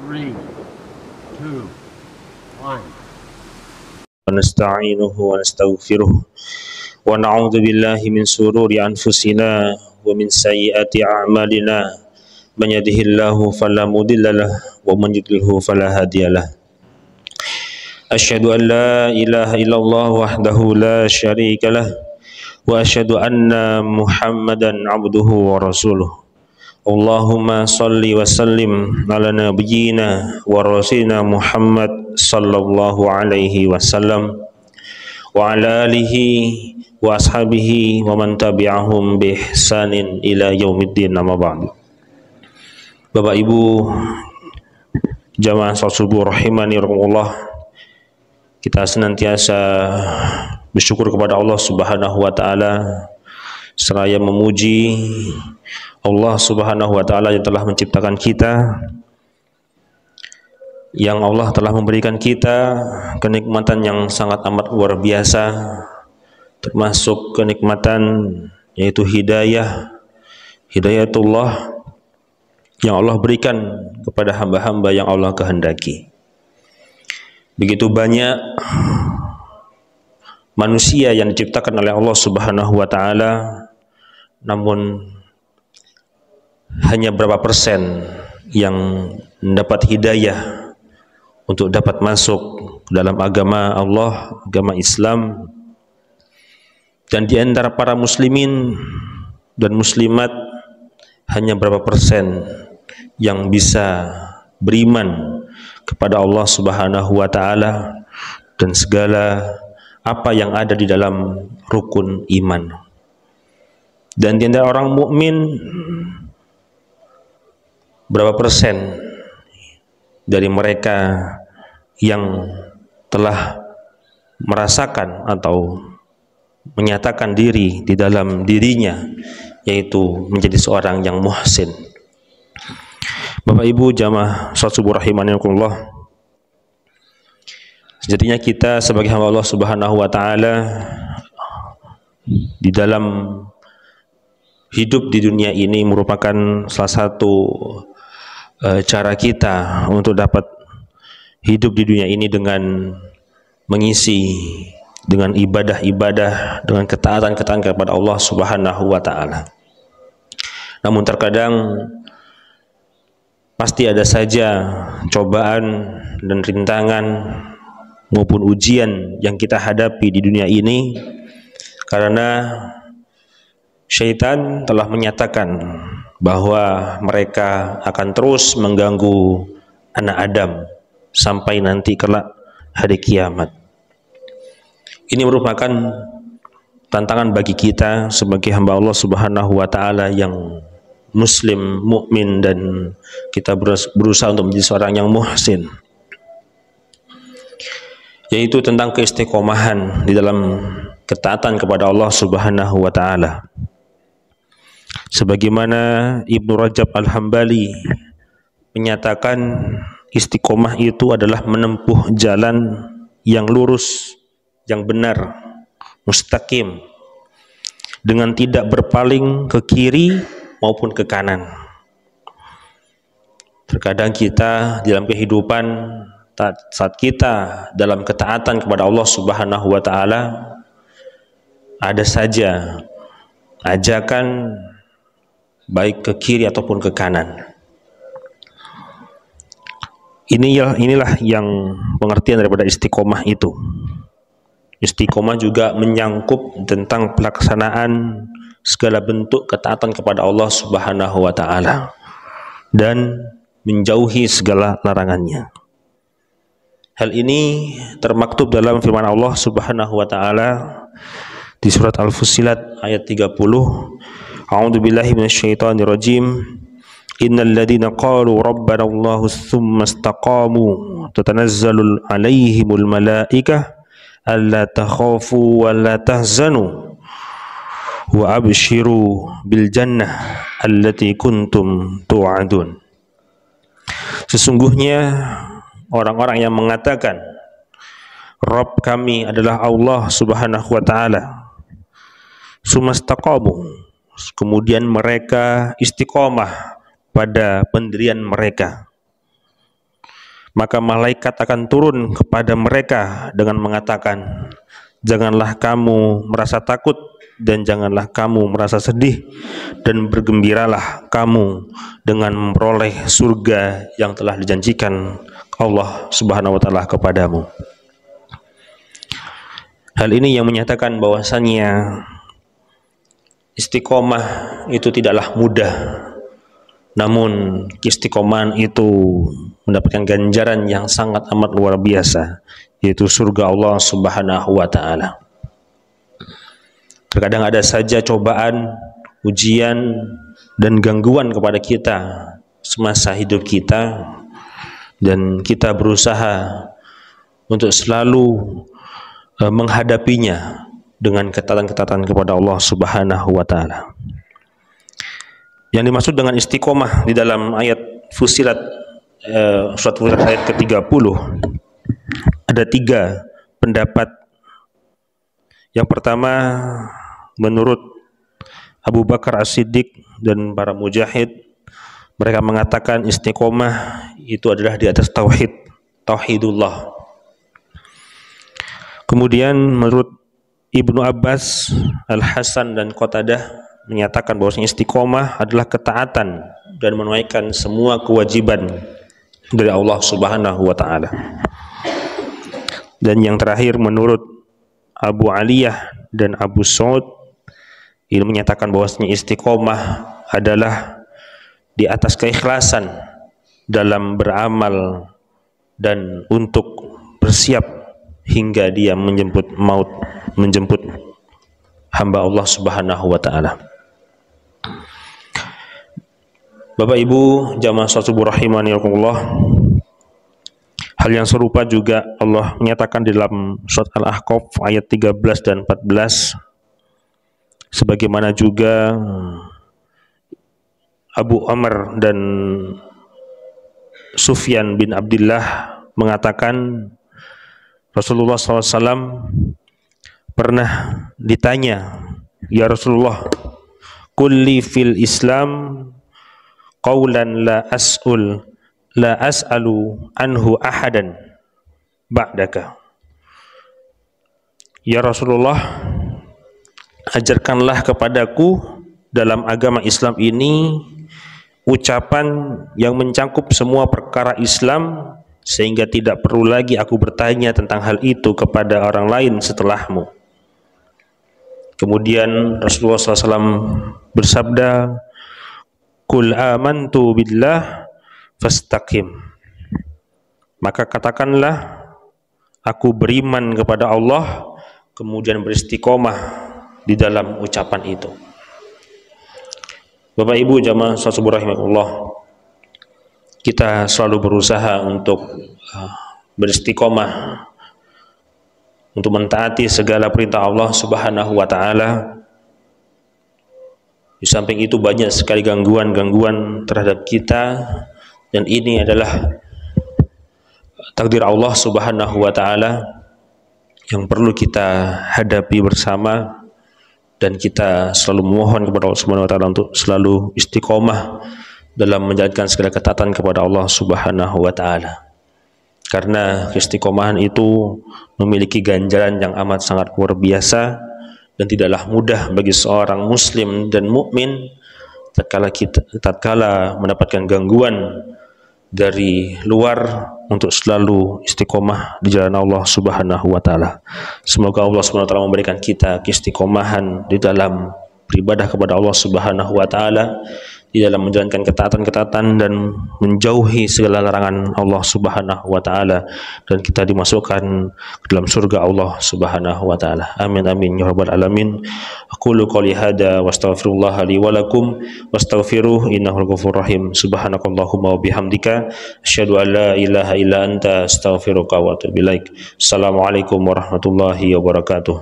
3, 2, 1. ونستعينه ونستغفره ونعوذ بالله من شرور أنفسنا ومن سيئات أعمالنا من يهده الله فلا مضل له ومن يضلل فلا هادي له أشهد أن لا إله إلا الله وحده لا شريك له وأشهد أن محمدا عبده ورسوله Allahumma salli wa sallim ala nabiyyina wa rasulina Muhammad sallallahu alaihi wasallam wa ala alihi wa ashabihi wa man tabi'ahum bi ihsanin ila yaumiddin, amma ba'du. Bapak Ibu jamaah salat subuh rahimani rahimakumullah, kita senantiasa bersyukur kepada Allah Subhanahu wa taala seraya memuji Allah Subhanahu wa taala yang telah menciptakan kita, yang Allah telah memberikan kita kenikmatan yang sangat amat luar biasa, termasuk kenikmatan yaitu hidayatullah yang Allah berikan kepada hamba-hamba yang Allah kehendaki. Begitu banyak manusia yang diciptakan oleh Allah Subhanahu wa taala, namun hanya berapa persen yang mendapat hidayah untuk dapat masuk dalam agama Allah, agama Islam. Dan di antara para muslimin dan muslimat hanya berapa persen yang bisa beriman kepada Allah Subhanahu wa taala dan segala apa yang ada di dalam rukun iman. Dan di antara orang mukmin berapa persen dari mereka yang telah merasakan atau menyatakan diri di dalam dirinya yaitu menjadi seorang yang muhsin. Bapak Ibu jamaah salat subuh rahimanyakumullah, sejatinya kita sebagai hamba Allah Subhanahu wa taala di dalam hidup di dunia ini merupakan salah satu cara kita untuk dapat hidup di dunia ini dengan mengisi dengan ibadah-ibadah, dengan ketaatan-ketaatan kepada Allah Subhanahu wa taala. Namun terkadang pasti ada saja cobaan dan rintangan maupun ujian yang kita hadapi di dunia ini, karena syaitan telah menyatakan bahwa mereka akan terus mengganggu anak Adam sampai nanti kelak hari kiamat. Ini merupakan tantangan bagi kita sebagai hamba Allah Subhanahu wa taala yang muslim, mukmin, dan kita berusaha untuk menjadi seorang yang muhsin, yaitu tentang keistiqomahan di dalam ketaatan kepada Allah Subhanahu wa taala. Sebagaimana Ibnu Rajab Al-Hambali menyatakan, istiqomah itu adalah menempuh jalan yang lurus, yang benar, mustaqim, dengan tidak berpaling ke kiri maupun ke kanan. Terkadang kita dalam kehidupan, saat kita dalam ketaatan kepada Allah Subhanahu wa taala, ada saja ajakan baik ke kiri ataupun ke kanan. Inilah yang pengertian daripada istiqomah itu. Istiqomah juga menyangkup tentang pelaksanaan segala bentuk ketaatan kepada Allah Subhanahu wa taala dan menjauhi segala larangannya. Hal ini termaktub dalam firman Allah Subhanahu wa taala di surat Al-Fussilat ayat 30. A'udzu billahi minasyaitonir rajim. Innal ladzina qalu rabbana Allahu tsumma istaqamu tatanazzalu 'alaihimul malaikah alla takhafu wa la tahzanu wa abshiru bil jannah allati kuntum tu'adun. Sesungguhnya orang-orang yang mengatakan Rabb kami adalah Allah Subhanahu wa taala, sumastaqamu, kemudian mereka istiqomah pada pendirian mereka, maka malaikat akan turun kepada mereka dengan mengatakan, janganlah kamu merasa takut dan janganlah kamu merasa sedih, dan bergembiralah kamu dengan memperoleh surga yang telah dijanjikan Allah Subhanahu wa taala kepadamu. Hal ini yang menyatakan bahwasannya istiqomah itu tidaklah mudah, namun istiqomahan itu mendapatkan ganjaran yang sangat amat luar biasa, yaitu surga Allah Subhanahu wa taala. Terkadang ada saja cobaan, ujian dan gangguan kepada kita semasa hidup kita, dan kita berusaha untuk selalu menghadapinya dengan ketatan-ketatan kepada Allah Subhanahu wa taala. Yang dimaksud dengan istiqomah di dalam ayat Fussilat, surat Fussilat ayat ke-30, ada 3 pendapat. Yang pertama, menurut Abu Bakar As-Siddiq dan para mujahid, mereka mengatakan istiqomah itu adalah di atas tauhidullah. Kemudian menurut Ibnu Abbas, Al-Hasan dan Qatadah menyatakan bahwasanya istiqomah adalah ketaatan dan menunaikan semua kewajiban dari Allah Subhanahu wa taala. Dan yang terakhir menurut Abu Aliyah dan Abu Sa'ud, ini menyatakan bahwasanya istiqomah adalah di atas keikhlasan dalam beramal dan untuk bersiap hingga dia menjemput maut, menjemput hamba Allah Subhanahu wa taala. Bapak Ibu jamaah salat subuh rahimanillah, hal yang serupa juga Allah menyatakan di dalam surat Al-Ahqaf ayat 13 dan 14, sebagaimana juga Abu Amr dan Sufyan bin Abdullah mengatakan Rasulullah SAW pernah ditanya, ya Rasulullah, kulli fil Islam qawlan la as'alu anhu ahadan ba'daka. Ya Rasulullah, ajarkanlah kepadaku dalam agama Islam ini ucapan yang mencakup semua perkara Islam, sehingga tidak perlu lagi aku bertanya tentang hal itu kepada orang lain setelahmu. Kemudian Rasulullah SAW bersabda, Qul amantu billah fastaqim. Maka katakanlah, aku beriman kepada Allah, kemudian beristiqomah di dalam ucapan itu. Bapak Ibu jamaah salat subuh rahimakumullah, kita selalu berusaha untuk beristiqomah, untuk mentaati segala perintah Allah Subhanahu wa taala. Di samping itu banyak sekali gangguan-gangguan terhadap kita, dan ini adalah takdir Allah Subhanahu wa taala yang perlu kita hadapi bersama, dan kita selalu memohon kepada Allah Subhanahu wa taala untuk selalu istiqomah dalam menjalankan segala ketaatan kepada Allah Subhanahu wa taala. Karena istiqomahan itu memiliki ganjaran yang amat sangat luar biasa, dan tidaklah mudah bagi seorang muslim dan mukmin tatkala mendapatkan gangguan dari luar untuk selalu istiqomah di jalan Allah Subhanahu wa taala. Semoga Allah Subhanahu wa taala memberikan kita istiqomahan di dalam beribadah kepada Allah Subhanahu wa taala, di dalam menjalankan ketaatan-ketaatan dan menjauhi segala larangan Allah Subhanahu wa taala, dan kita dimasukkan ke dalam surga Allah Subhanahu wa taala. Amin amin ya rabbal alamin. Aqulu qouli hadza wa astaghfirullah li wa lakum wastaghfiruh innahu ghafurur rahim. Subhanakallahumma wa bihamdika asyhadu an la ilaha illa anta astaghfiruka wa atubu ilaik. Assalamualaikum warahmatullahi wabarakatuh.